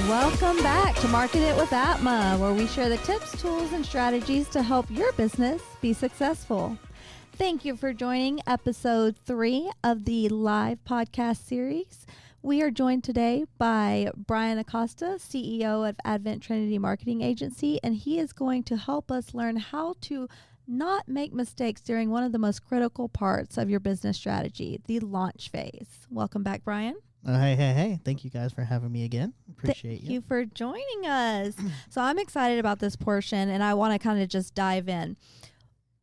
Welcome back to Market It with Atma, where we share the tips, tools, and strategies to help your business be successful. Thank you for joining episode 3 of the live podcast series. We are joined today by Bryan Acosta, CEO of Advent Trinity Marketing Agency, and he is going to help us learn how to not make mistakes during one of the most critical parts of your business strategy, the launch phase. Welcome back, Bryan. Hey. Thank you guys for having me again. Appreciate Thank you for joining us. So I'm excited about this portion, and I want to kind of just dive in.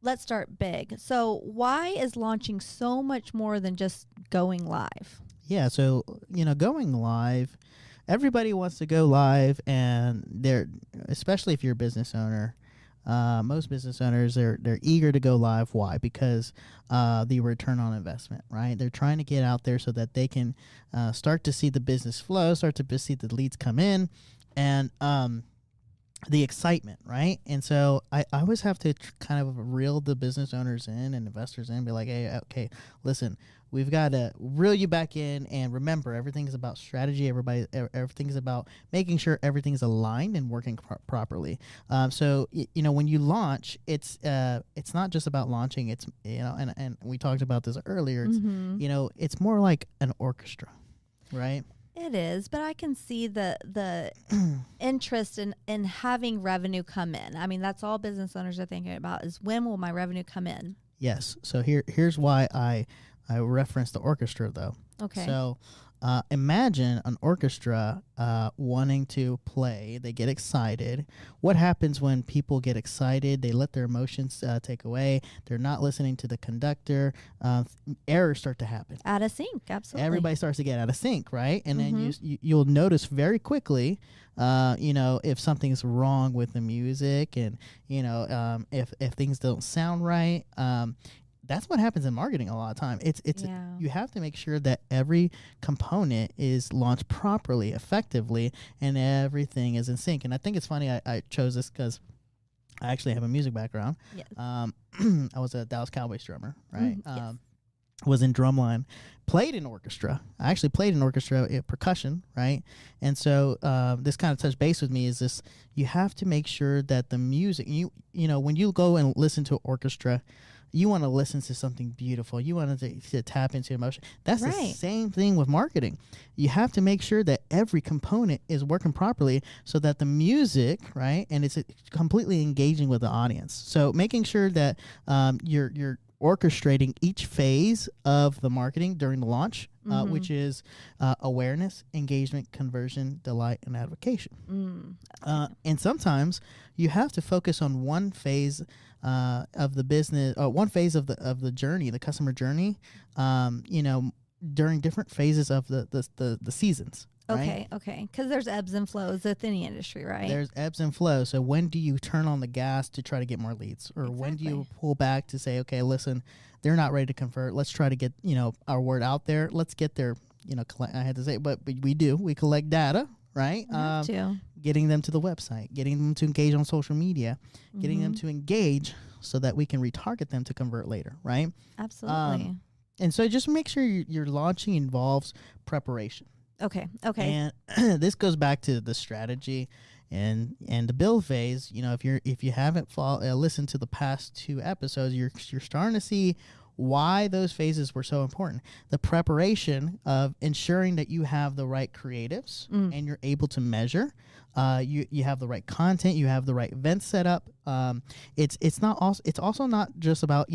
Let's start big. So why is launching so much more than just going live? Yeah, so, going live, everybody wants to go live, and especially if you're a business owner, most business owners, they're eager to go live. Why? Because the return on investment, right? They're trying to get out there so that they can start to see the business flow, start to see the leads come in, and the excitement, right? And so I always have to kind of reel the business owners in and investors in, be like, hey, okay, listen, we've got to reel you back in, and remember, everything is about strategy. Everything is about making sure everything's aligned and working properly. So when you launch, it's not just about launching. It's and we talked about this earlier. It's it's more like an orchestra, right? It is, but I can see the interest in having revenue come in. I mean, that's all business owners are thinking about, is when will my revenue come in? Yes. So here's why I referenced the orchestra, though. Okay. So imagine an orchestra wanting to play. They get excited. What happens when people get excited? They let their emotions take away. They're not listening to the conductor. Errors start to happen. Out of sync, absolutely. Everybody starts to get out of sync, right? And then you'll notice very quickly, if something's wrong with the music, and if things don't sound right. That's what happens in marketing a lot of time. You have to make sure that every component is launched properly, effectively, and everything is in sync. And I think it's funny I chose this because I actually have a music background. Yes. I was a Dallas Cowboys drummer, right? Yes. Was in drumline, played in orchestra. I actually played in orchestra, percussion, right? And so this kind of touched base with me is this: you have to make sure that the music, when you go and listen to orchestra, you want to listen to something beautiful. You want to tap into emotion. That's right. The same thing with marketing. You have to make sure that every component is working properly so that the music, right, and it's completely engaging with the audience. So making sure that you're orchestrating each phase of the marketing during the launch, which is awareness, engagement, conversion, delight, and advocation. And sometimes you have to focus on one phase of the business, or one phase of the journey, the customer journey, during different phases of the seasons. Right? Okay. Because there's ebbs and flows within the industry, right? There's ebbs and flows. So when do you turn on the gas to try to get more leads? Or when do you pull back to say, okay, listen, they're not ready to convert. Let's try to get, our word out there. Let's get their, I had to say, but we do. We collect data, right? Getting them to the website, getting them to engage on social media, getting them to engage so that we can retarget them to convert later, right? Absolutely. And so just make sure your launching involves preparation. Okay. And this goes back to the strategy and the build phase. If you haven't listened to the past 2 episodes, you're starting to see why those phases were so important. The preparation of ensuring that you have the right creatives and you're able to measure. You have the right content. You have the right event set up. It's also not just about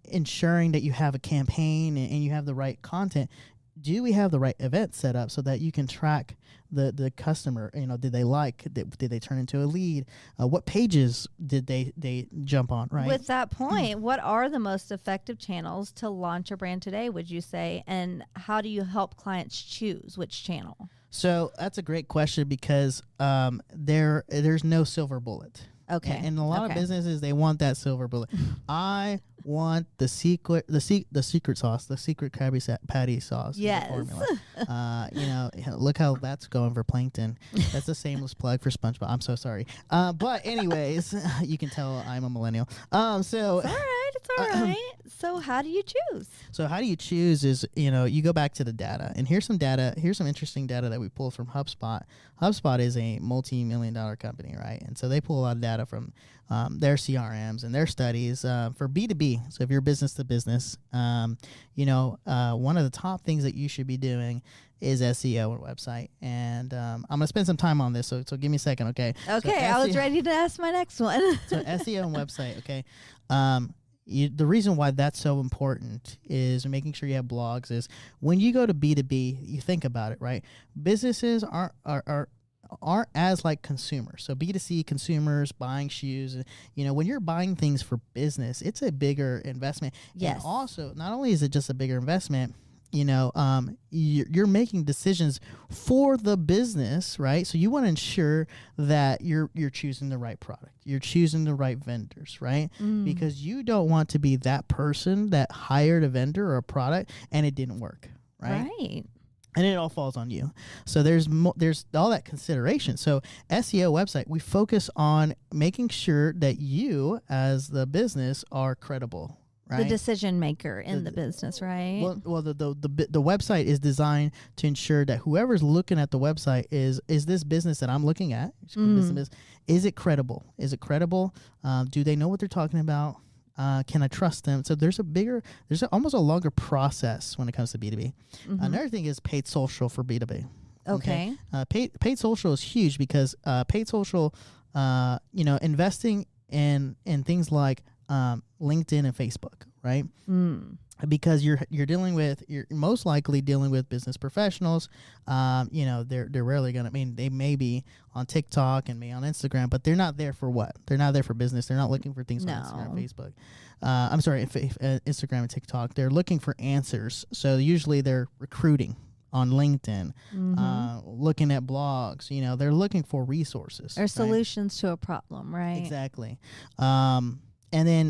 ensuring that you have a campaign and you have the right content. Do we have the right event set up so that you can track the customer? Did they did they turn into a lead? What pages did they jump on, right? With that point, what are the most effective channels to launch a brand today, would you say? And how do you help clients choose which channel? So that's a great question because there's no silver bullet. Okay. And a lot of businesses, they want that silver bullet. I want the secret sauce, the secret Krabby Patty sauce. Yes. Formula. Look how that's going for Plankton. That's a shameless plug for SpongeBob. I'm so sorry. But anyways, you can tell I'm a millennial. So it's all right. So how do you choose? So how do you choose is, you go back to the data, and here's some interesting data that we pulled from HubSpot. HubSpot is a multi-million-dollar company, right? And so they pull a lot of data from their CRMs and their studies for B2B. So if you're business to business, one of the top things that you should be doing is SEO and website. And I'm going to spend some time on this, so give me a second, okay? Okay, So I was ready to ask my next one. So SEO and website, okay? The reason why that's so important is making sure you have blogs. Is when you go to B2B, you think about it, right? Businesses aren't as like consumers. So B2C, consumers buying shoes, when you're buying things for business, it's a bigger investment. Yes. And also, not only is it just a bigger investment, you're making decisions for the business, right? So you want to ensure that you're choosing the right product, you're choosing the right vendors, right? Because you don't want to be that person that hired a vendor or a product and it didn't work, right? Right. And it all falls on you. So there's all that consideration. So SEO website, we focus on making sure that you as the business are credible. Right? The decision maker in the business, right? Well, the website is designed to ensure that whoever's looking at the website is this business that I'm looking at, is it credible? Is it credible? Do they know what they're talking about? Can I trust them? So there's almost a longer process when it comes to B2B. Another thing is paid social for B2B. Okay. Paid social is huge because paid social, investing in things like LinkedIn and Facebook, right? Because you're most likely dealing with business professionals. They're rarely gonna. They may be on TikTok and may on Instagram, but they're not there for what? They're not there for business. They're not looking for things on Instagram, and Facebook. Instagram and TikTok. They're looking for answers. So usually they're recruiting on LinkedIn, looking at blogs. They're looking for resources or solutions to a problem, right? Exactly. And then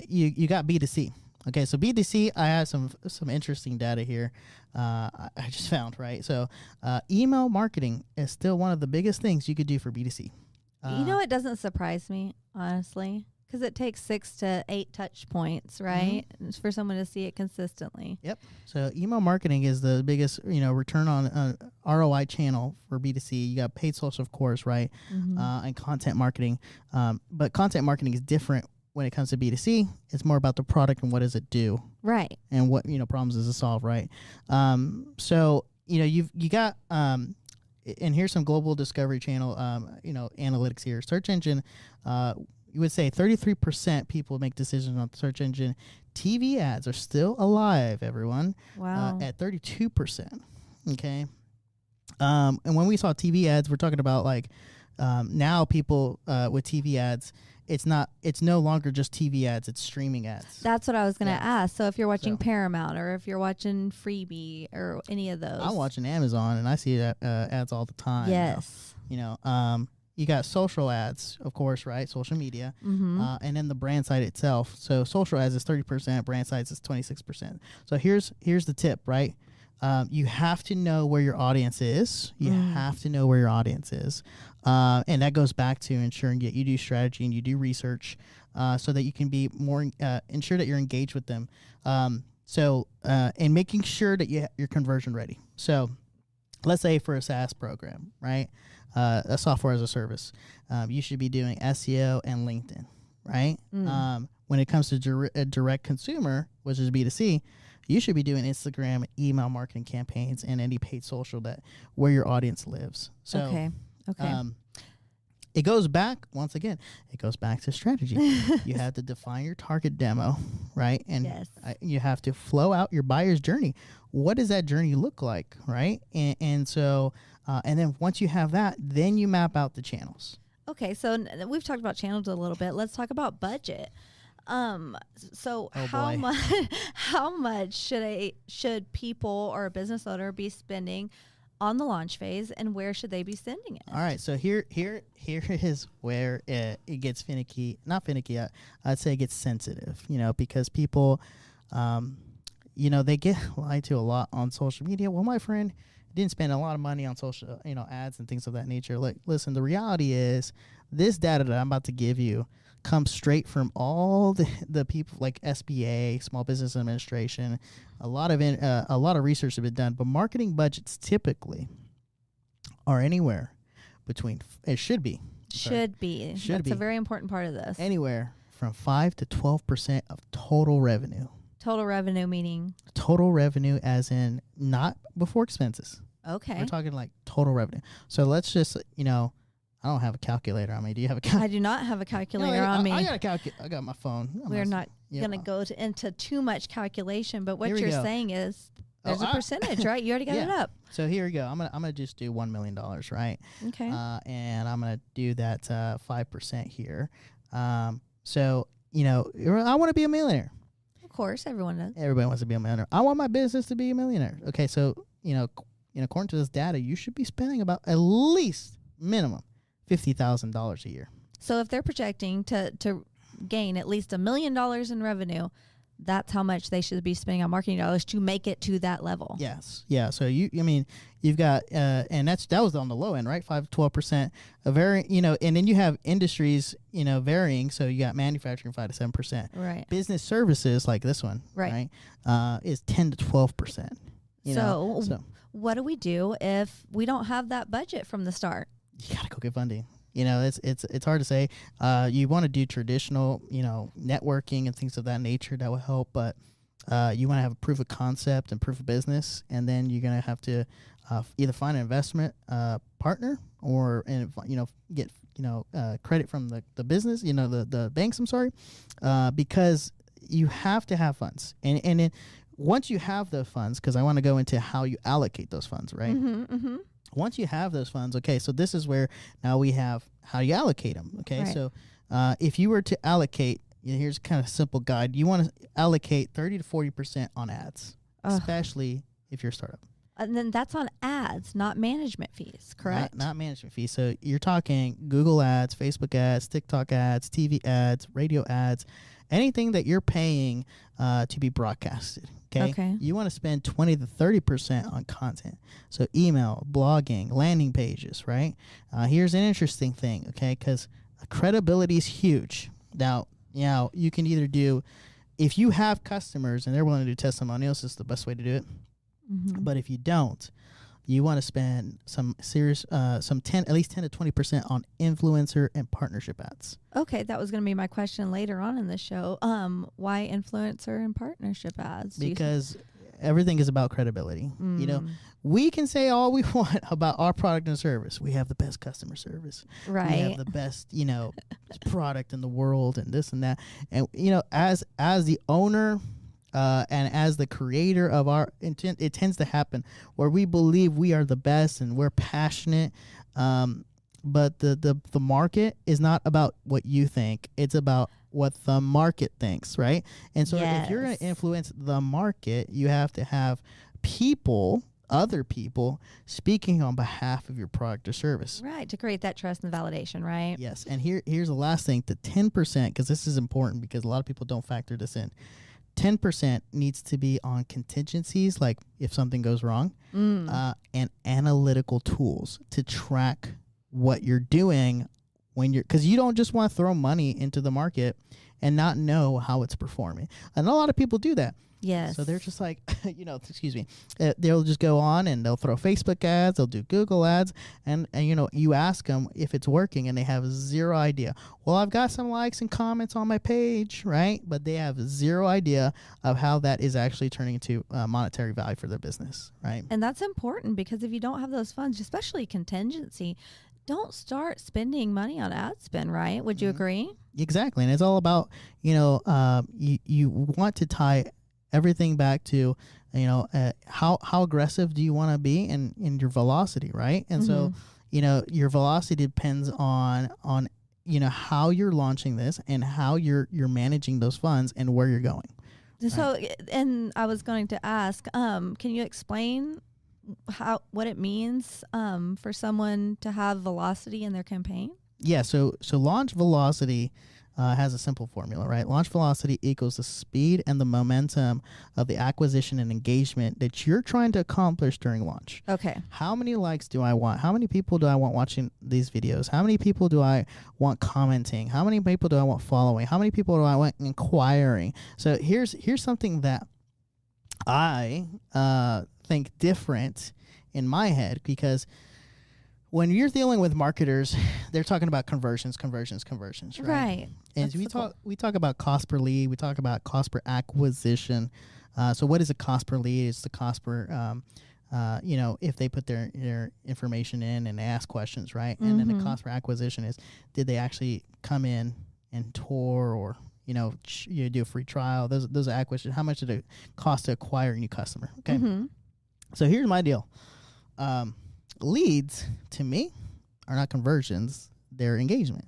you got B2C. Okay, so B2C, I have some interesting data here I just found, right? So email marketing is still one of the biggest things you could do for B2C. It doesn't surprise me, honestly, because it takes 6 to 8 touch points, right? For someone to see it consistently. Yep. So email marketing is the biggest, return on ROI channel for B2C. You got paid social, of course, right? And content marketing. But content marketing is different. When it comes to B2C, it's more about the product and what does it do, right? And what problems does it solve, right? So you got and here's some global discovery channel analytics here. Search engine, you would say 33% people make decisions on the search engine. TV ads are still alive, everyone. Wow. At 32%. Okay. And when we saw TV ads, we're talking about now people with TV ads. It's no longer just TV ads, it's streaming ads. That's what I was going to ask. So if you're watching Paramount or if you're watching Freebie or any of those. I'm watching Amazon and I see ads all the time. Yes. You got social ads, of course, right? Social media. And then the brand site itself. So social ads is 30%, brand sites is 26%. So here's the tip, right? You have to know where your audience is. And that goes back to ensuring that you do strategy and you do research so that you can be more, ensure that you're engaged with them. And making sure that you're conversion ready. So let's say for a SaaS program, right? A software as a service, you should be doing SEO and LinkedIn, right? When it comes to direct consumer, which is B2C, you should be doing Instagram, email marketing campaigns, and any paid social where your audience lives. So, okay. It goes back to strategy. You have to define your target demo, right? And you have to flow out your buyer's journey. What does that journey look like, right? And then once you have that, then you map out the channels. Okay, so we've talked about channels a little bit. Let's talk about budget. How much should people or a business owner be spending on the launch phase, and where should they be sending it? All right, so here is where it gets finicky. Not finicky. I'd say it gets sensitive. Because people, they get lied to a lot on social media. Well, my friend didn't spend a lot of money on social, ads and things of that nature. Like, listen, the reality is this data that I'm about to give you comes straight from all the people like SBA, Small Business Administration. A lot of research has been done, but marketing budgets typically are anywhere between. It should be. Should be. That's a very important part of this. Anywhere from 5 to 12% of total revenue. Total revenue meaning? Total revenue as in not before expenses. Okay. We're talking like total revenue. So let's just, I don't have a calculator on me. Do you have a calculator? I do not have a calculator on me. I got a calculator. I got my phone. We're not going to go into too much calculation, but what you're saying is there's a percentage, right? You already got it up. So here we go. I'm gonna just do $1 million, right? Okay. And I'm gonna do that 5% here. So I want to be a millionaire. Of course, everyone does. Everybody wants to be a millionaire. I want my business to be a millionaire. Okay, so according to this data, you should be spending about at least minimum $50,000 a year. So if they're projecting to gain at least $1 million in revenue, that's how much they should be spending on marketing dollars to make it to that level. Yes. Yeah. So you've got, and that was on the low end, right? 5 to 12%, and then you have industries, varying. So you got manufacturing 5 to 7%. Right. Business services like this one, right? Is 10 to 12%. So what do we do if we don't have that budget from the start? You gotta go get funding. It's hard to say. You want to do traditional, networking and things of that nature that will help, but you want to have a proof of concept and proof of business, and then you're gonna have to either find an investment partner or get credit from the business, the banks. I'm sorry, because you have to have funds, and then once you have those funds, because I want to go into how you allocate those funds, right? Mm-hmm, mm-hmm. Once you have those funds, okay, so this is where now we have how you allocate them, okay? Right. So if you were to allocate, here's kind of a simple guide. You want to allocate 30 to 40% on ads, especially if you're a startup. And then that's on ads, not management fees, correct? Not management fees. So you're talking Google ads, Facebook ads, TikTok ads, TV ads, radio ads, anything that you're paying to be broadcasted. Okay. You want to spend 20 to 30% on content. So email, blogging, landing pages, right? Here's an interesting thing, okay? Because credibility is huge. Now, you can either do, if you have customers and they're willing to do testimonials, this is the best way to do it. Mm-hmm. But if you don't, you want to spend some serious, at least 10 to 20% on influencer and partnership ads. Okay, that was going to be my question later on in the show. Why influencer and partnership ads? Because everything is about credibility. We can say all we want about our product and service. We have the best customer service. Right. We have the best, product in the world and this and that. And, as the owner, and as the creator of our intent, it tends to happen where we believe we are the best and we're passionate. But the market is not about what you think. It's about what the market thinks, right? And so if you're going to influence the market, you have to have other people speaking on behalf of your product or service. Right, to create that trust and validation, right? Yes, and here's the last thing, the 10%, because this is important because a lot of people don't factor this in. 10% needs to be on contingencies, like if something goes wrong, and analytical tools to track what you're doing because you don't just want to throw money into the market and not know how it's performing. And a lot of people do that. Yes. So they're just like, excuse me, they'll just go on and they'll throw Facebook ads, they'll do Google ads, and you ask them if it's working and they have zero idea. Well, I've got some likes and comments on my page, right? But they have zero idea of how that is actually turning into monetary value for their business, right? And that's important because if you don't have those funds, especially contingency, don't start spending money on ad spend, right? Would you agree? Exactly. And it's all about, you want to tie everything back to, how aggressive do you want to be in your velocity, right? And so, your velocity depends on how you're launching this and how you're managing those funds and where you're going. So, and I was going to ask, can you explain what it means for someone to have velocity in their campaign? Yeah. So launch velocity has a simple formula, right? Launch velocity equals the speed and the momentum of the acquisition and engagement that you're trying to accomplish during launch. Okay. How many likes do I want? How many people do I want watching these videos? How many people do I want commenting? How many people do I want following? How many people do I want inquiring? So here's something that I think different in my head, because when you're dealing with marketers, they're talking about conversions, right? Right. And so we talk about cost per lead, we talk about cost per acquisition. So what is the cost per lead? It's the cost per, if they put their information in and ask questions, right? And then the cost per acquisition is, did they actually come in and tour, or you do a free trial? Those are acquisitions. How much did it cost to acquire a new customer? Okay. So here's my deal. Leads, to me, are not conversions, they're engagement.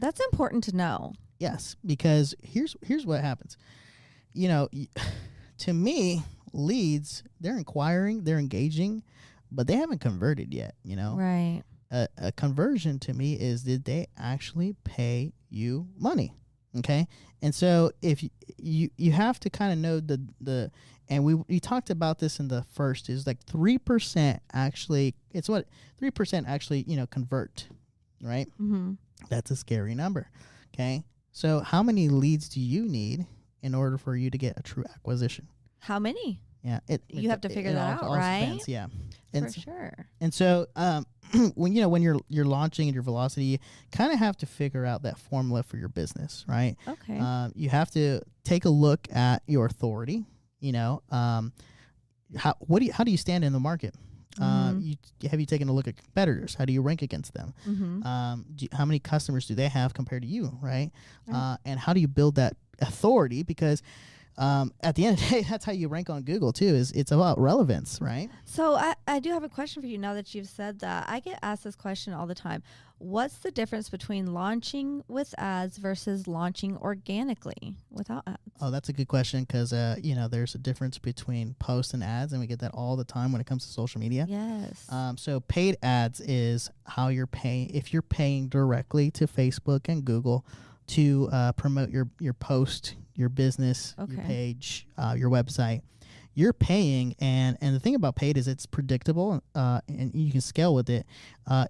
That's important to know. Yes, because here's what happens. To me, leads, they're inquiring, they're engaging, but they haven't converted yet, Right. A conversion to me is, did they actually pay you money? Okay? And so if you have to kind of know the and we talked about this in the first, is like 3% actually, it's what 3% actually, convert, right? That's a scary number. Okay. So how many leads do you need in order for you to get a true acquisition? How many? Yeah. You have to figure that out, right? Depends, yeah. For sure. And so when you're launching your velocity, you kind of have to figure out that formula for your business, right? Okay. You have to take a look at your authority. How do you stand in the market? Have you taken a look at competitors? How do you rank against them? How many customers do they have compared to you, right? And how do you build that authority? Because at the end of the day, that's how you rank on Google too. It's about relevance, right? So I do have a question for you now that you've said that. I get asked this question all the time. What's the difference between launching with ads versus launching organically without ads? Oh, that's a good question, because there's a difference between posts and ads, and we get that all the time when it comes to social media. Yes. So paid ads is how you're paying. If you're paying directly to Facebook and Google to promote your post, your business, your page, your website, you're paying. And the thing about paid is it's predictable, and you can scale with it.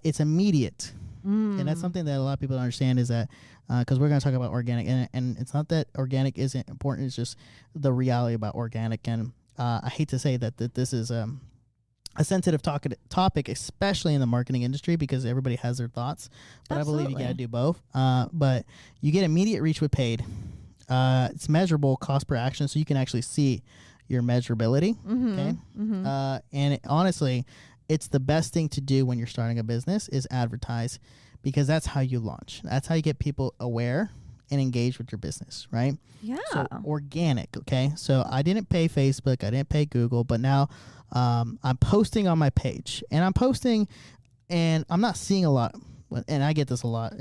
It's immediate. And that's something that a lot of people don't understand, is that because we're going to talk about organic, and it's not that organic isn't important, it's just the reality about organic. And I hate to say that this is a sensitive topic, especially in the marketing industry, because everybody has their thoughts. But Absolutely. I believe you got to do both. But you get immediate reach with paid. It's measurable cost per action, so you can actually see your measurability. Okay. And honestly, it's the best thing to do when you're starting a business is advertise, because that's how you launch. That's how you get people aware and engage with your business, right? Yeah. So organic, okay? So I didn't pay Facebook, I didn't pay Google, but now I'm posting on my page, and I'm posting, and I'm not seeing a lot, and I get this a lot,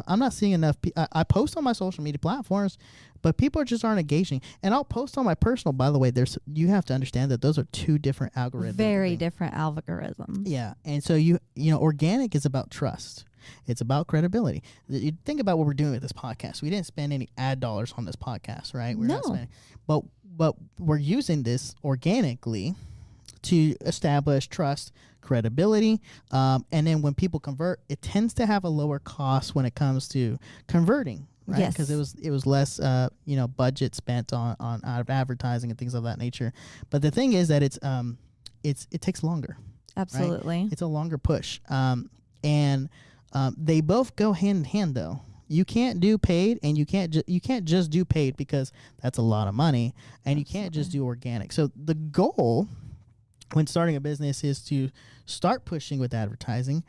I'm not seeing enough. I post on my social media platforms, but people just aren't engaging. And I'll post on my personal, by the way, you have to understand that those are two different algorithms. Very different algorithms. Yeah. And so organic is about trust. It's about credibility. You think about what we're doing with this podcast. We didn't spend any ad dollars on this podcast, right? We're not spending, but we're using this organically to establish trust, credibility, and then when people convert, it tends to have a lower cost when it comes to converting, right? Yes. Because it was less budget spent on advertising and things of that nature. But the thing is that it takes longer. Absolutely. Right? It's a longer push, and they both go hand in hand, though. You can't do paid, and you can't just do paid, because that's a lot of money, and you can't just do organic. So the goal when starting a business is to start pushing with advertising,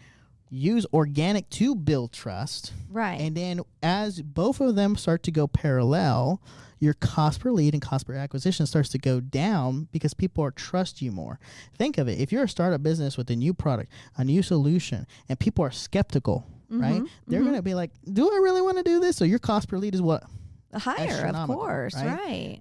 use organic to build trust. Right. And then as both of them start to go parallel, your cost per lead and cost per acquisition starts to go down, because people trust you more. Think of it. If you're a startup business with a new product, a new solution, and people are skeptical, right? They're going to be like, do I really want to do this? So your cost per lead is what? Higher, of course, right?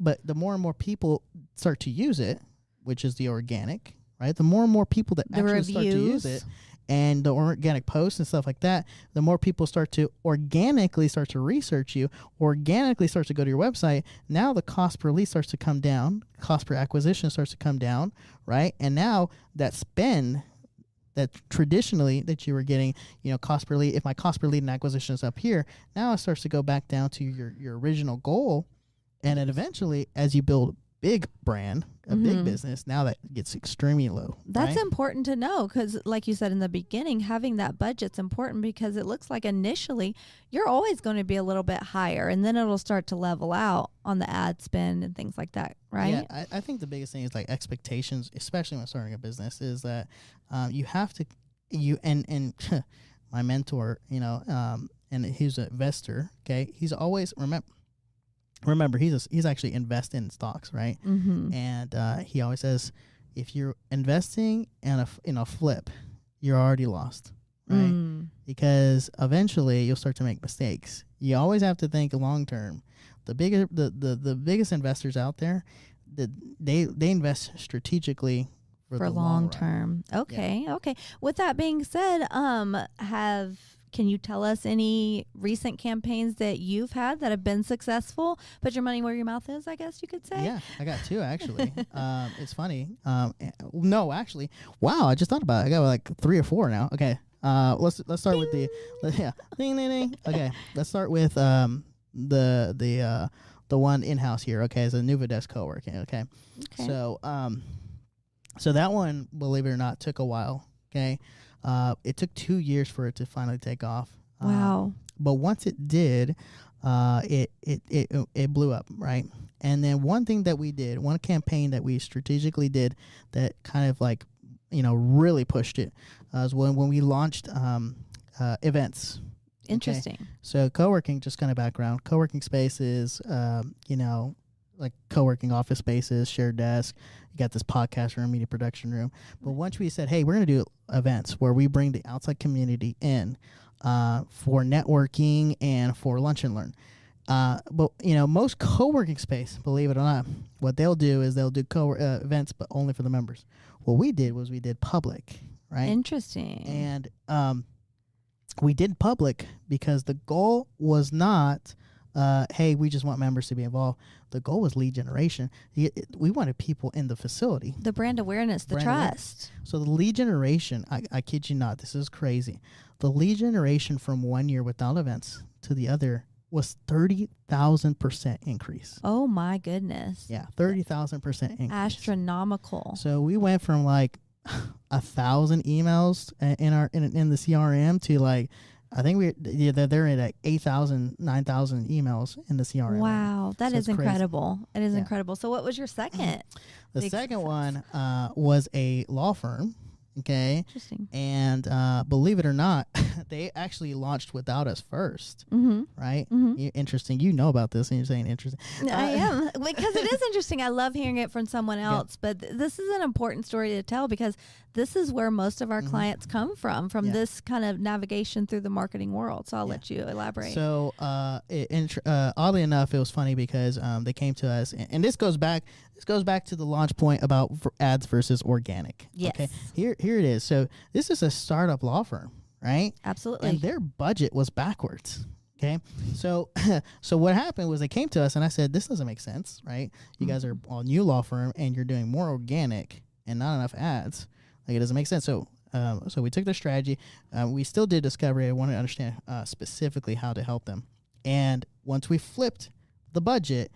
But the more and more people start to use it, which is the organic, right? The more and more people that The actually reviews. start to use it, and the organic posts and stuff like that, the more people start to organically start to research you, organically start to go to your website. Now the cost per lead starts to come down, cost per acquisition starts to come down, right? And now that spend that traditionally that you were getting, cost per lead, if my cost per lead and acquisition is up here, now it starts to go back down to your original goal. And then eventually, as you build big brand, a big business, now that gets extremely low. That's right? important to know because, like you said in the beginning, having that budget's important because it looks like initially you're always going to be a little bit higher and then it'll start to level out on the ad spend and things like that, right? Yeah, I think the biggest thing is like expectations, especially when starting a business, is that you have to, and my mentor, and he's an investor, okay? He's always, remember, he's actually invested in stocks, right? And he always says, if you're investing in a flip, you're already lost, right? Because eventually you'll start to make mistakes. You always have to think long term. The biggest investors out there, they invest strategically for the long term. Okay. With that being said, can you tell us any recent campaigns that you've had that have been successful? Put your money where your mouth is, I guess you could say. Yeah, I got two actually. It's funny. No, actually, wow! I just thought about it. I got like 3 or 4 now. Okay, let's start with the ding ding ding. Okay, let's start with the one in house here. Okay, it's a Nuva Desk co-working. Okay, so that one, believe it or not, took a while. Okay. It took 2 years for it to finally take off. Wow. But once it did, it blew up, right? And then one thing that we did, one campaign that we strategically did that kind of like, really pushed it, was when we launched events. Interesting. Okay? So co-working, just kind of background, co-working spaces, like co-working office spaces, shared desk. You got this podcast room, media production room. But once we said, hey, we're going to do events where we bring the outside community in for networking and for lunch and learn. But, most co-working space, believe it or not, what they'll do is they'll do events, but only for the members. What we did was we did public, right? Interesting. And we did public because the goal was not, hey, we just want members to be involved. The goal was lead generation. We wanted people in the facility. The brand awareness, the trust. So the lead generation, I kid you not, this is crazy. The lead generation from 1 year without events to the other was 30,000% increase. Oh my goodness. Yeah, 30,000% increase. Astronomical. So we went from like 1,000 emails in the CRM to like, I think they're at like 8,000, 9,000 emails in the CRM. Wow, that is incredible. Crazy. It is incredible. So what was your second? The second one was a law firm. Okay. Interesting. And believe it or not, they actually launched without us first. Right? Interesting. You know about this and you're saying interesting. I am, because it is interesting. I love hearing it from someone else, but this is an important story to tell because this is where most of our clients come from this kind of navigation through the marketing world. So I'll let you elaborate. So oddly enough, it was funny because they came to us, and this goes back to the launch point about ads versus organic. Yes. Okay. Here it is. So this is a startup law firm, right? Absolutely. And their budget was backwards. Okay. So what happened was they came to us and I said, this doesn't make sense, right? You guys are a new law firm and you're doing more organic and not enough ads. Like, it doesn't make sense. So we took their strategy. We still did discovery. I wanted to understand specifically how to help them. And once we flipped the budget,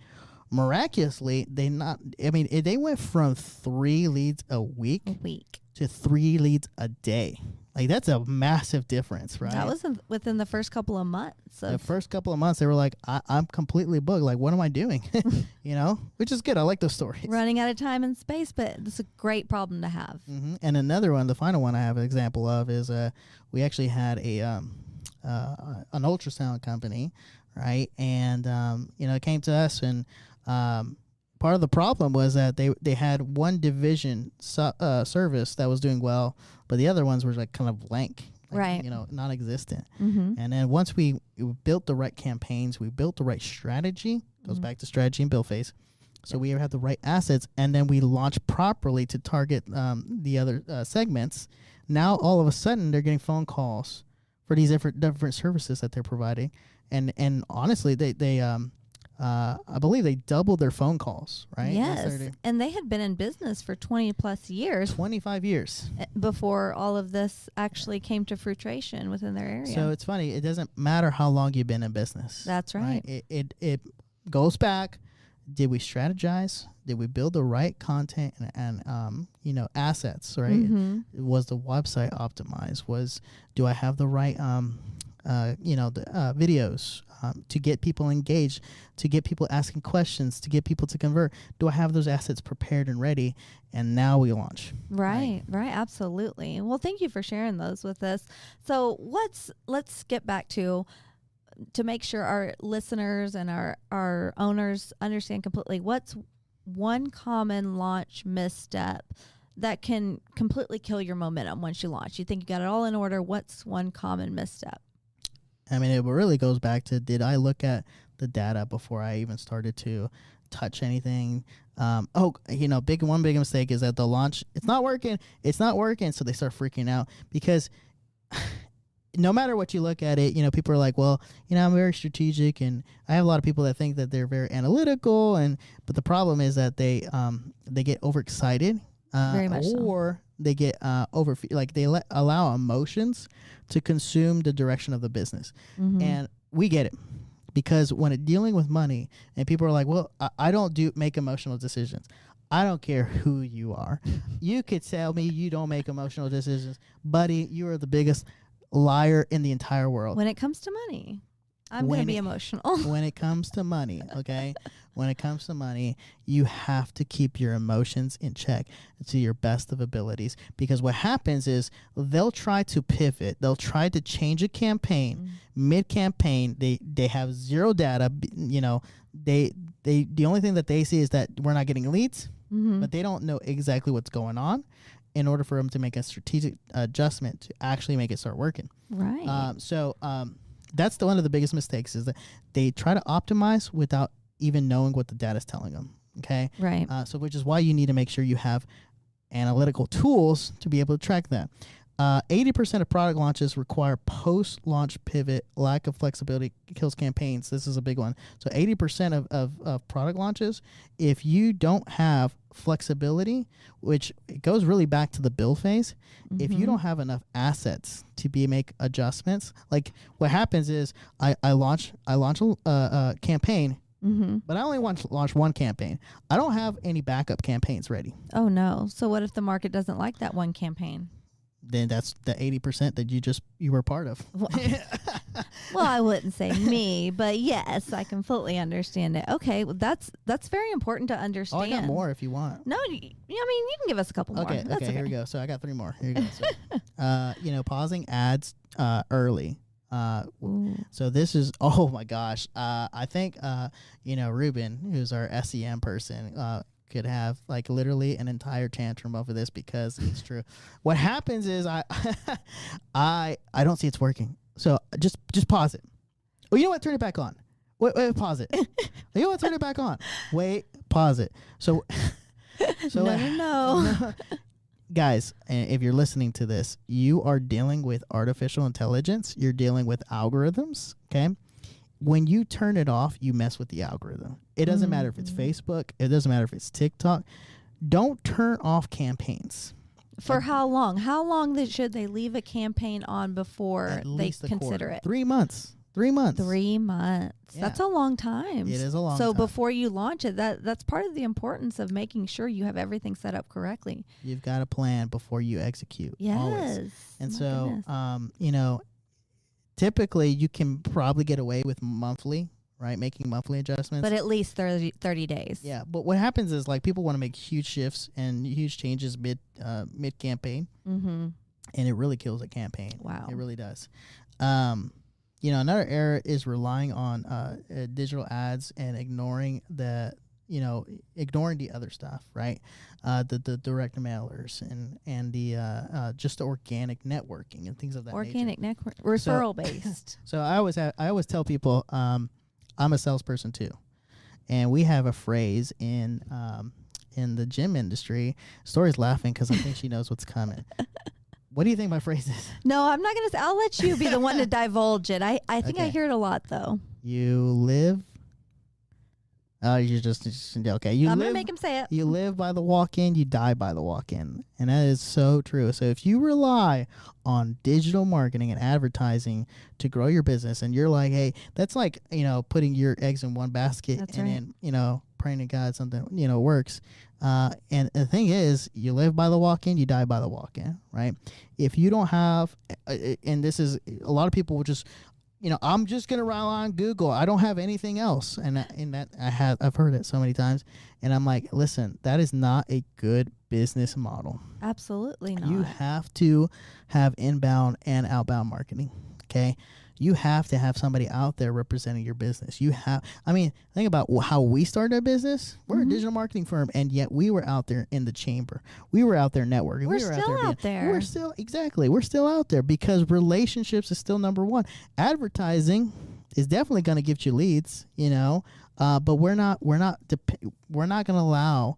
miraculously, they went from 3 leads a week to 3 leads a day. Like, that's a massive difference, right? That was within the first couple of months. The first couple of months, they were like, I'm completely booked. Like, what am I doing? Which is good. I like those stories. Running out of time and space, but it's a great problem to have. And another one, the final one I have an example of is we actually had an ultrasound company, right? And, it came to us and part of the problem was that they had one division service that was doing well, but the other ones were like kind of blank, right? Non-existent. And then once we built the right campaigns, we built the right strategy. Goes back to strategy and build phase. So we have the right assets, and then we launch properly to target the other segments. Now all of a sudden they're getting phone calls for these different services that they're providing, and honestly they I believe they doubled their phone calls, right? Yes, and they had been in business for 20 plus years, 25 years before all of this actually came to fruition within their area. So it's funny. It doesn't matter how long you've been in business. That's right. It goes back. Did we strategize? Did we build the right content and assets, right? Mm-hmm. Was the website optimized? Do I have the right videos to get people engaged, to get people asking questions, to get people to convert? Do I have those assets prepared and ready? And now we launch. Right, absolutely. Well, thank you for sharing those with us. So let's get back to make sure our listeners and our owners understand completely, what's one common launch misstep that can completely kill your momentum once you launch? You think you got it all in order. What's one common misstep? I mean, it really goes back to, did I look at the data before I even started to touch anything? One big mistake is that the launch, it's not working. So they start freaking out because no matter what you look at it, people are like, well, I'm very strategic, and I have a lot of people that think that they're very analytical, but the problem is that they get overexcited, very much or they get allow emotions to consume the direction of the business. Mm-hmm. And we get it, because when dealing with money, and people are like, well, I don't make emotional decisions. I don't care who you are. You could tell me you don't make emotional decisions. Buddy, you are the biggest liar in the entire world. When it comes to money, I'm going to be emotional. When it comes to money, okay? When it comes to money, you have to keep your emotions in check to your best of abilities, because what happens is they'll try to pivot. They'll try to change a campaign mid-campaign. They have zero data. The only thing that they see is that we're not getting leads, but they don't know exactly what's going on in order for them to make a strategic adjustment to actually make it start working. Right. That's one of the biggest mistakes, is that they try to optimize without even knowing what the data is telling them. Okay. Right. Which is why you need to make sure you have analytical tools to be able to track that. 80% of product launches require post-launch pivot. Lack of flexibility kills campaigns. This is a big one. So 80% of product launches, if you don't have flexibility, which it goes really back to the build phase, if you don't have enough assets to make adjustments, like what happens is I launch a campaign, but I only launch one campaign. I don't have any backup campaigns ready. Oh no. So what if the market doesn't like that one campaign? Then that's the 80% that you were part of. Well, I wouldn't say me, but yes, I completely understand it. Okay, well, that's very important to understand. Oh, I got more if you want. No, you can give us a couple more. Okay, here we go. So I got 3 more. Here you go. So, pausing ads early. So this is, oh my gosh. I think, Ruben, who's our SEM person, could have literally an entire tantrum over this, because it's true. What happens is I don't see it's working. So just pause it. Oh, you know what? Turn it back on. Wait, pause it. You know what? Turn it back on. Wait, pause it. So no. Guys, if you're listening to this, you are dealing with artificial intelligence. You're dealing with algorithms, okay? When you turn it off, you mess with the algorithm. It doesn't matter if it's Facebook. It doesn't matter if it's TikTok. Don't turn off campaigns. For how long? How long should they leave a campaign on before they consider it? 3 months. 3 months. 3 months. Yeah. That's a long time. It is a long time. So before you launch it, that's part of the importance of making sure you have everything set up correctly. You've got a plan before you execute. Yes. Always. And so, typically you can probably get away with monthly, right? Making monthly adjustments. But at least 30 days. Yeah. But what happens is people want to make huge shifts and huge changes mid campaign. And it really kills a campaign. Wow. It really does. Another error is relying on digital ads and ignoring the other stuff, right? The direct mailers and the just the organic networking and things of that nature. Organic network, referral based. So I always tell people, I'm a salesperson too, And we have a phrase in the gym industry. Story's laughing because I think she knows what's coming. What do you think my phrase is? No, I'm not going to. I'll let you be the one to divulge it. I think I hear it a lot, though. You live. You just okay. I'm going to make him say it. You live by the walk-in, you die by the walk-in. And that is so true. So if you rely on digital marketing and advertising to grow your business, and you're like, hey, that's like, putting your eggs in one basket. That's and right. then, praying to God something, works. And the thing is, you live by the walk-in, you die by the walk-in, right? If you don't have, and this is, a lot of people will just, I'm just gonna rely on Google. I don't have anything else, and that I've heard it so many times, and I'm like, listen, that is not a good business model. Absolutely not. You have to have inbound and outbound marketing. Okay, you have to have somebody out there representing your business. Think about how we started our business. We're a digital marketing firm, and yet we were out there in the chamber. We were out there networking. We're still out there. We're still out there because relationships is still number one. Advertising is definitely going to give you leads, but we're not going to allow.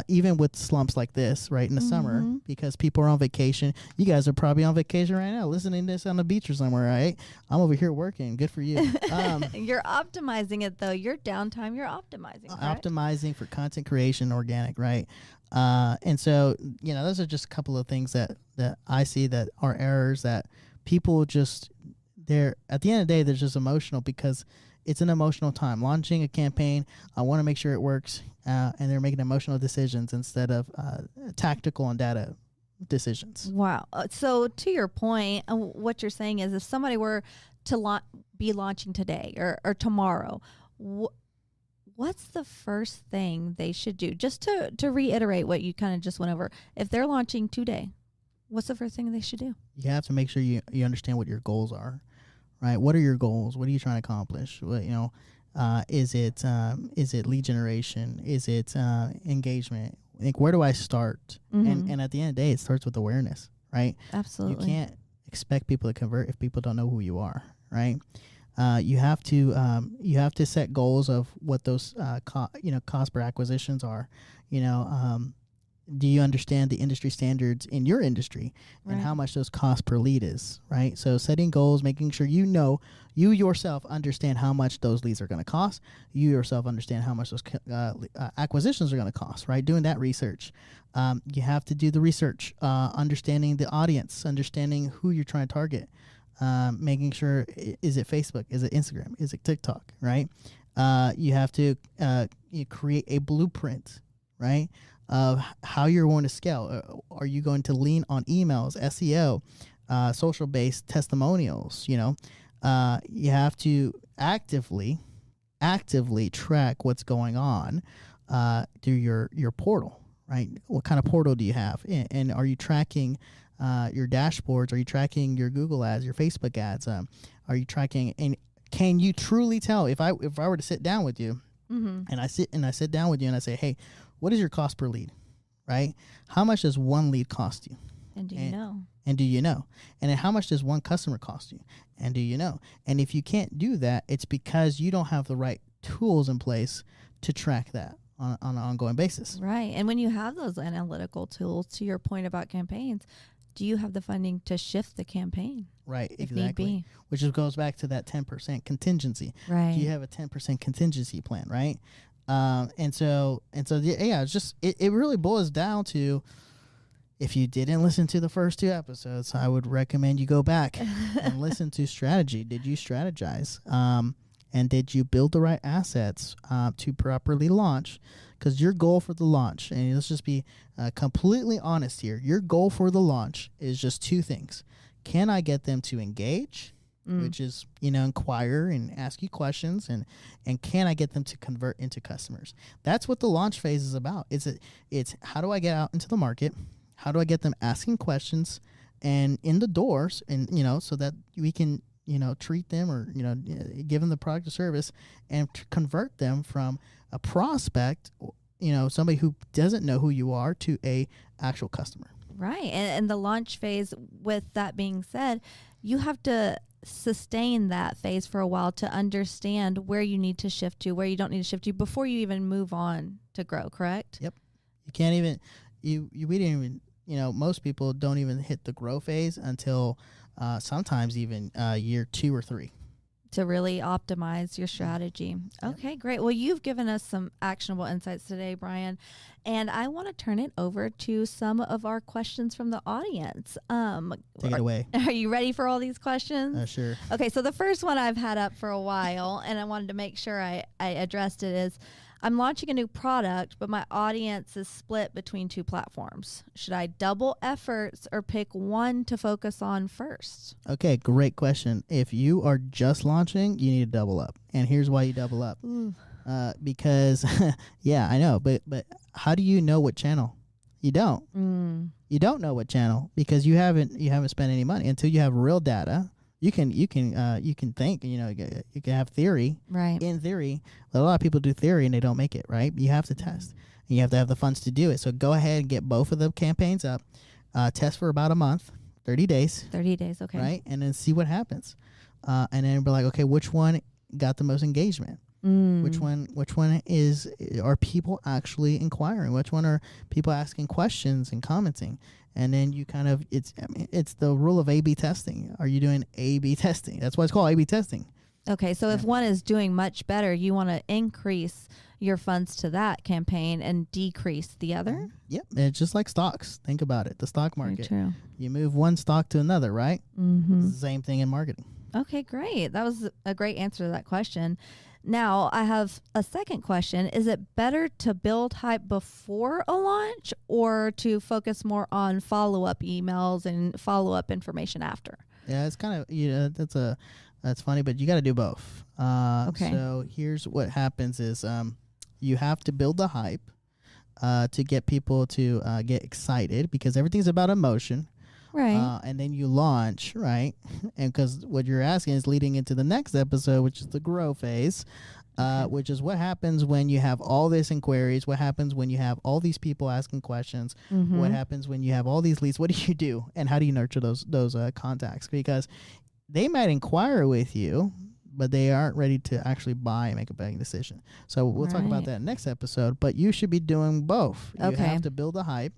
Even with slumps like this, right, in the summer, because people are on vacation. You guys are probably on vacation right now, listening to this on the beach or somewhere, right? I'm over here working. Good for you. You're optimizing it, though. Your downtime, you're optimizing, correct? Optimizing for content creation, organic, right? And so, those are just a couple of things that I see that are errors that people just, at the end of the day, they're just emotional because it's an emotional time. Launching a campaign, I want to make sure it works, and they're making emotional decisions instead of tactical and data decisions. Wow. So to your point, what you're saying is if somebody were to be launching today or tomorrow, what's the first thing they should do? Just to reiterate what you kind of just went over. If they're launching today, what's the first thing they should do? You have to make sure you understand what your goals are. Right. What are your goals? What are you trying to accomplish? Is it lead generation? Is it engagement? Like, where do I start? And at the end of the day, it starts with awareness, right? Absolutely. You can't expect people to convert if people don't know who you are, right? You have to set goals of what those cost per acquisitions are. Do you understand the industry standards in your industry and how much those cost per lead is, right? So setting goals, making sure you yourself understand how much those leads are going to cost. You yourself understand how much those acquisitions are going to cost, right? Doing that research. You have to do the research, understanding the audience, understanding who you're trying to target, making sure, is it Facebook? Is it Instagram? Is it TikTok, right? You have to create a blueprint, right? Of how you're going to scale. Are you going to lean on emails, SEO, social-based testimonials? You have to actively track what's going on through your portal, right? What kind of portal do you have? And are you tracking your dashboards? Are you tracking your Google ads, your Facebook ads? Are you tracking? And can you truly tell if I were to sit down with you, and I sit down with you and I say, hey, what is your cost per lead, right? How much does one lead cost you? And do you know? And do you know? And then how much does one customer cost you? And do you know? And if you can't do that, it's because you don't have the right tools in place to track that on an ongoing basis. Right. And when you have those analytical tools, to your point about campaigns, do you have the funding to shift the campaign? Right, if exactly. need be? Which goes back to that 10% contingency. Right. Do you have a 10% contingency plan, right? And so yeah, it's just, it really boils down to, if you didn't listen to the first 2 episodes, I would recommend you go back and listen to strategy. Did you strategize? And did you build the right assets to properly launch? Because your goal for the launch, and let's just be completely honest here, your goal for the launch is just 2 things. Can I get them to engage? Which is, inquire and ask you questions, and can I get them to convert into customers? That's what the launch phase is about. It's how do I get out into the market? How do I get them asking questions and in the doors, and so that we can treat them or give them the product or service and convert them from a prospect, somebody who doesn't know who you are, to a actual customer. Right. And the launch phase, with that being said, you have to sustain that phase for a while to understand where you need to shift to, where you don't need to shift to before you even move on to grow, correct? Yep. You can't even, we didn't even, most people don't even hit the grow phase until sometimes even year 2 or 3. To really optimize your strategy. Okay, great. Well, you've given us some actionable insights today, Bryan, and I want to turn it over to some of our questions from the audience. Take it away. Are you ready for all these questions? Sure. Okay, so the first one I've had up for a while, and I wanted to make sure I addressed it, is I'm launching a new product, but my audience is split between 2 platforms. Should I double efforts or pick one to focus on first? Okay, great question. If you are just launching, you need to double up. And here's why you double up. Because, yeah, I know. But how do you know what channel? You don't. You don't know what channel because you haven't spent any money until you have real data. You can think, you can have theory, right? In theory, but a lot of people do theory and they don't make it, right? You have to test. And you have to have the funds to do it. So go ahead and get both of the campaigns up, test for about a month, 30 days. 30 days, okay. Right? And then see what happens. And then be like, okay, which one got the most engagement? Which one are people actually inquiring? Which one are people asking questions and commenting? And then you kind of, it's the rule of A/B testing. Are you doing A/B testing? That's why it's called A/B testing. Okay, so if one is doing much better, you want to increase your funds to that campaign and decrease the other? Yep, and it's just like stocks. Think about it, the stock market. Very true. You move one stock to another, right? Mm-hmm. It's the same thing in marketing. Okay, great. That was a great answer to that question. Now, I have a second question. Is it better to build hype before a launch or to focus more on follow-up emails and follow-up information after? Yeah, it's kind of, that's funny, but you got to do both. Okay. So here's what happens is you have to build the hype to get people to get excited because everything's about emotion. Right. And then you launch, right? And because what you're asking is leading into the next episode, which is the grow phase, which is what happens when you have all these inquiries, what happens when you have all these people asking questions, what happens when you have all these leads, what do you do? And how do you nurture those contacts? Because they might inquire with you, but they aren't ready to actually buy and make a buying decision. So we'll talk about that next episode, but you should be doing both. You have to build the hype,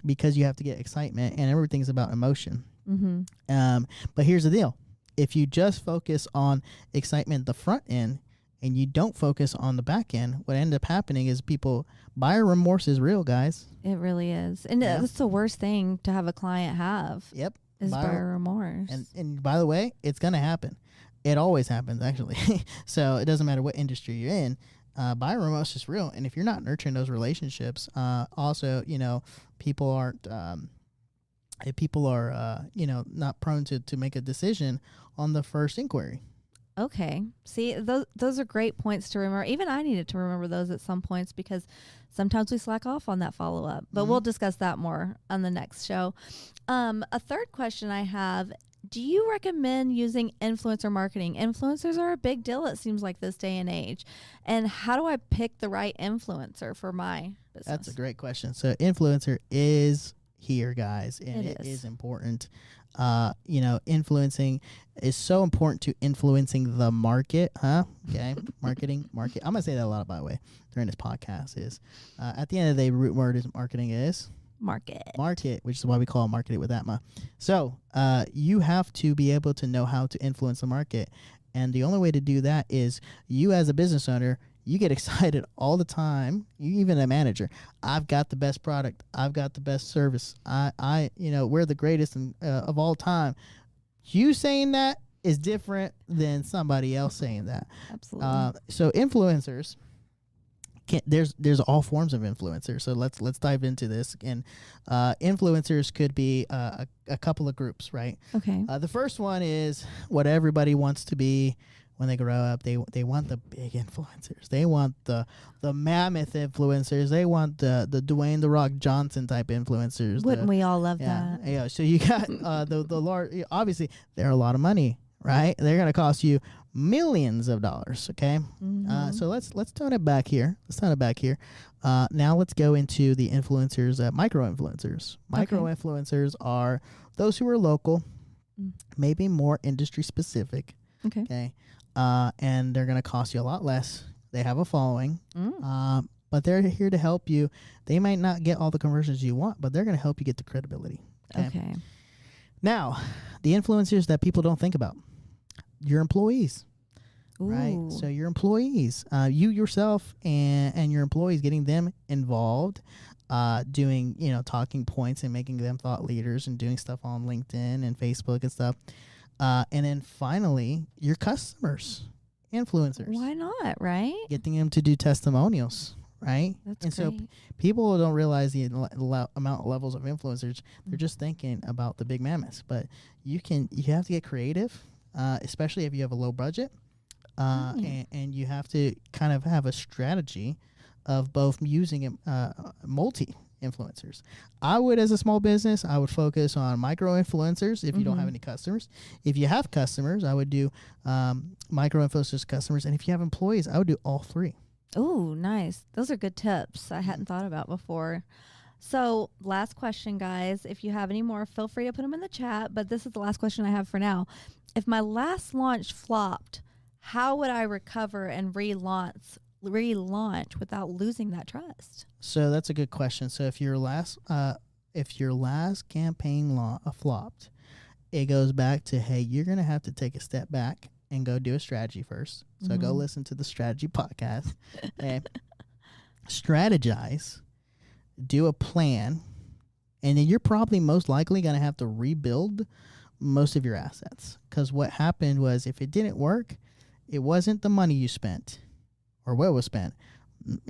because you have to get excitement and everything's about emotion. But here's the deal. If you just focus on excitement at the front end and you don't focus on the back end, what ends up happening is buyer remorse is real, guys. It really is. And that's the worst thing to have a client have. Yep. Is buyer remorse. And by the way, it's going to happen. It always happens, actually. So it doesn't matter what industry you're in. Buyer remorse is real. And if you're not nurturing those relationships, also, people aren't, if people are, not prone to make a decision on the first inquiry. Okay. See, those are great points to remember. Even I needed to remember those at some points because sometimes we slack off on that follow-up. But we'll discuss that more on the next show. A third question I have, do you recommend using influencer marketing? Influencers are a big deal, it seems like, this day and age. And how do I pick the right influencer for my business? That's a great question. So influencer is here, guys, and it is important. Influencing is so important to influencing the market. Okay. Market. I'm going to say that a lot, by the way, during this podcast is, at the end of the day, root word is marketing is market, which is why we call it Market It with Atma. So, you have to be able to know how to influence the market. And the only way to do that is you as a business owner, you get excited all the time. You even a manager. I've got the best product. I've got the best service. We're the greatest of all time. You saying that is different than somebody else saying that. Absolutely. So influencers, there's all forms of influencers. So let's dive into this. And influencers could be a couple of groups, right? Okay. The first one is what everybody wants to be. When they grow up, they want the big influencers. They want the mammoth influencers. They want the Dwayne "The Rock" Johnson type influencers. Wouldn't we all love that? Yeah. So you got the large. Obviously, they're a lot of money, right? They're gonna cost you millions of dollars. Okay. So let's tone it back here. Now let's go into the influencers, micro influencers. Micro influencers are those who are local. maybe more industry specific. Okay. Okay. And they're going to cost you a lot less. They have a following, but they're here to help you. They might not get all the conversions you want, but they're going to help you get the credibility. Okay. Now, the influencers that people don't think about, your employees. Ooh. Right. So your employees, you yourself and your employees, getting them involved, doing, talking points and making them thought leaders and doing stuff on LinkedIn and Facebook and stuff. And then finally, your customers, influencers. Why not, right? Getting them to do testimonials, right? That's and great. So people don't realize the amount of levels of influencers. They're just thinking about the big mammoths. But you have to get creative, especially if you have a low budget. And you have to kind of have a strategy of both using multi-influencers. I would, as a small business, I would focus on micro-influencers if you don't have any customers. If you have customers, I would do micro-influencers, customers. And if you have employees, I would do all three. Oh, nice. Those are good tips I hadn't thought about before. So last question, guys. If you have any more, feel free to put them in the chat. But this is the last question I have for now. If my last launch flopped, how would I recover and relaunch without losing that trust? So that's a good question. So if your last campaign flopped, it goes back to, hey, you're going to have to take a step back and go do a strategy first. So go listen to the strategy podcast and strategize, do a plan, and then you're probably most likely going to have to rebuild most of your assets. Because what happened was, if it didn't work, it wasn't the money you spent or what was spent.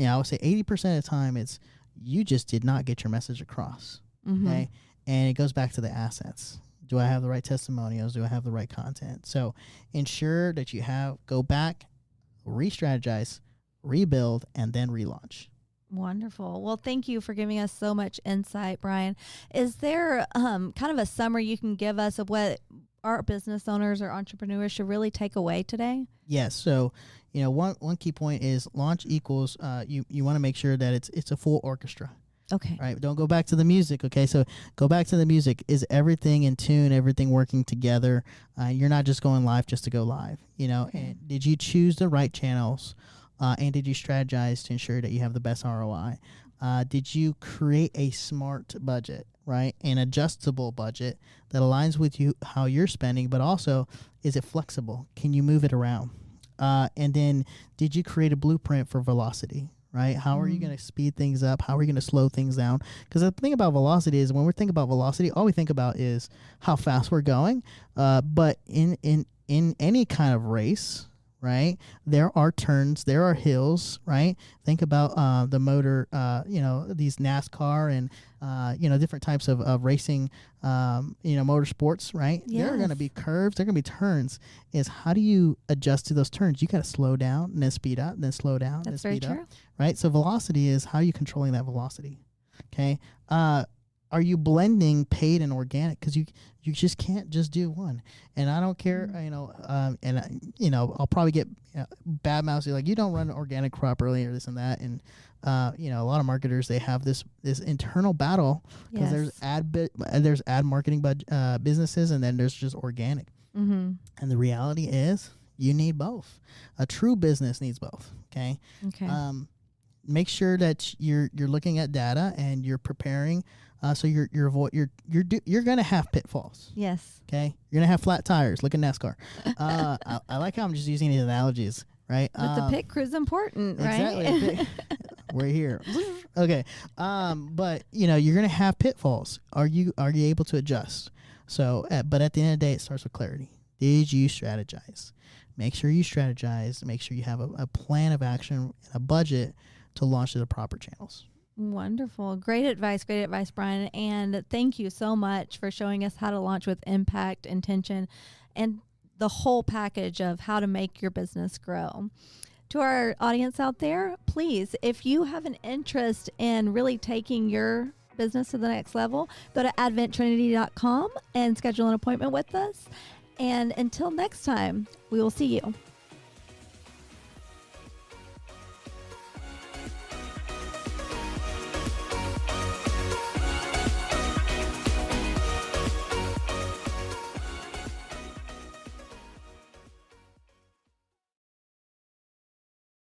I would say 80% of the time it's you just did not get your message across. Okay. And it goes back to the assets. Do I have the right testimonials? Do I have the right content? So ensure that you go back, re-strategize, rebuild, and then relaunch. Wonderful. Well, thank you for giving us so much insight, Bryan. Is there kind of a summary you can give us of what our business owners or entrepreneurs should really take away today? Yes. So, one key point is launch equals you want to make sure that it's a full orchestra. Okay. Right. Don't go back to the music. Okay. So go back to the music. Is everything in tune? Everything working together? You're not just going live just to go live. Okay. And did you choose the right channels? And did you strategize to ensure that you have the best ROI? Did you create a smart budget, right? An adjustable budget that aligns with how you're spending, but also, is it flexible? Can you move it around? And then did you create a blueprint for velocity, right? How are you going to speed things up? How are you going to slow things down? Because the thing about velocity is, when we think about velocity, all we think about is how fast we're going. But in any kind of race, right, there are turns, there are hills, right? Think about the motor, these NASCAR and different types of racing, motorsports, right? Yes. There are going to be curves, there are going to be turns. Is how do you adjust to those turns? You got to slow down and then speed up, and then slow down and then speed up, right? So velocity is, how are you controlling that velocity? Okay. Are you blending paid and organic? Because you just can't just do one. And I don't care, I'll probably get bad mouths like, you don't run organic properly or this and that. And a lot of marketers, they have this internal battle, because there's ad marketing businesses, and then there's just organic. And the reality is, you need both. A true business needs both. Okay. Make sure that you're looking at data and you're preparing. So you're gonna have pitfalls. Yes. Okay. You're gonna have flat tires. Look at NASCAR. I like how I'm just using these analogies, right? But the pit crew's important, right? Exactly. We're here. Okay. But you're gonna have pitfalls. Are you able to adjust? So, but at the end of the day, it starts with clarity. Did you strategize? Make sure you strategize. Make sure you have a plan of action and a budget to launch to the proper channels. Wonderful. Great advice, Bryan. And thank you so much for showing us how to launch with impact, intention, and the whole package of how to make your business grow. To our audience out there, please, if you have an interest in really taking your business to the next level, go to adventtrinity.com and schedule an appointment with us. And until next time, we will see you.